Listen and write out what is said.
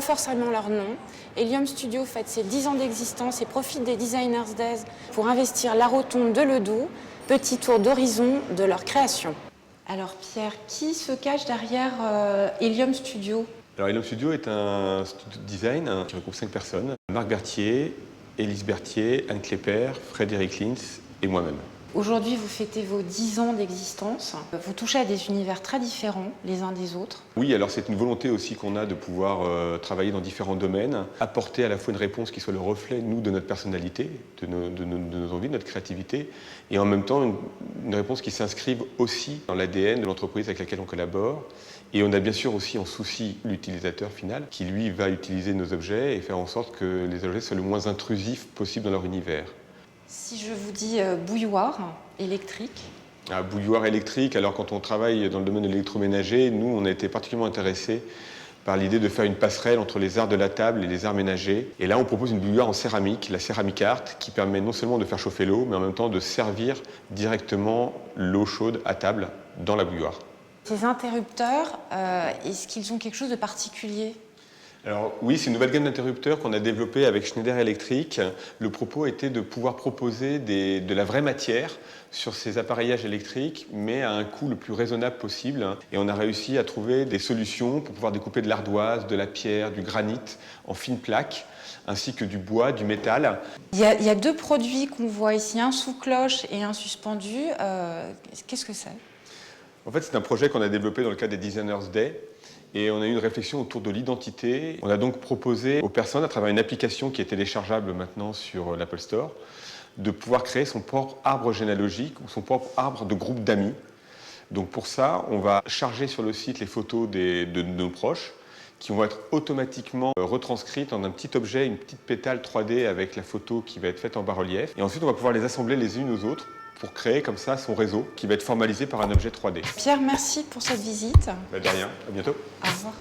forcément leur nom. Helium Studio fête ses 10 ans d'existence et profite des Designers Days pour investir la rotonde de Ledoux, petit tour d'horizon de leur création. Alors Pierre, qui se cache derrière Helium Studio? Alors Helium Studio est un studio de design qui regroupe 5 personnes. Marc Berthier, Élise Berthier, Anne Klepper, Frédéric Lins et moi-même. Aujourd'hui, vous fêtez vos 10 ans d'existence. Vous touchez à des univers très différents les uns des autres. Oui, alors c'est une volonté aussi qu'on a de pouvoir travailler dans différents domaines, apporter à la fois une réponse qui soit le reflet, nous, de notre personnalité, de nos envies, de notre créativité, et en même temps une réponse qui s'inscrive aussi dans l'ADN de l'entreprise avec laquelle on collabore. Et on a bien sûr aussi en souci l'utilisateur final, qui lui va utiliser nos objets et faire en sorte que les objets soient le moins intrusifs possible dans leur univers. Si je vous dis bouilloire électrique. Bouilloire électrique, alors quand on travaille dans le domaine de l'électroménager, nous on a été particulièrement intéressés par l'idée de faire une passerelle entre les arts de la table et les arts ménagers. Et là on propose une bouilloire en céramique, la Céramic Art, qui permet non seulement de faire chauffer l'eau, mais en même temps de servir directement l'eau chaude à table dans la bouilloire. Ces interrupteurs, est-ce qu'ils ont quelque chose de particulier ? Alors oui, c'est une nouvelle gamme d'interrupteurs qu'on a développée avec Schneider Electric. Le propos était de pouvoir proposer de la vraie matière sur ces appareillages électriques, mais à un coût le plus raisonnable possible. Et on a réussi à trouver des solutions pour pouvoir découper de l'ardoise, de la pierre, du granit en fines plaques, ainsi que du bois, du métal. Il y a deux produits qu'on voit ici, un sous cloche et un suspendu. Qu'est-ce que c'est ? En fait, c'est un projet qu'on a développé dans le cadre des Designers Day. Et on a eu une réflexion autour de l'identité. On a donc proposé aux personnes, à travers une application qui est téléchargeable maintenant sur l'Apple Store, de pouvoir créer son propre arbre généalogique ou son propre arbre de groupe d'amis. Donc pour ça, on va charger sur le site les photos de nos proches qui vont être automatiquement retranscrites en un petit objet, une petite pétale 3D avec la photo qui va être faite en bas-relief. Et ensuite, on va pouvoir les assembler les unes aux autres pour créer comme ça son réseau qui va être formalisé par un objet 3D. Pierre, merci pour cette visite. De rien, à bientôt. Au revoir.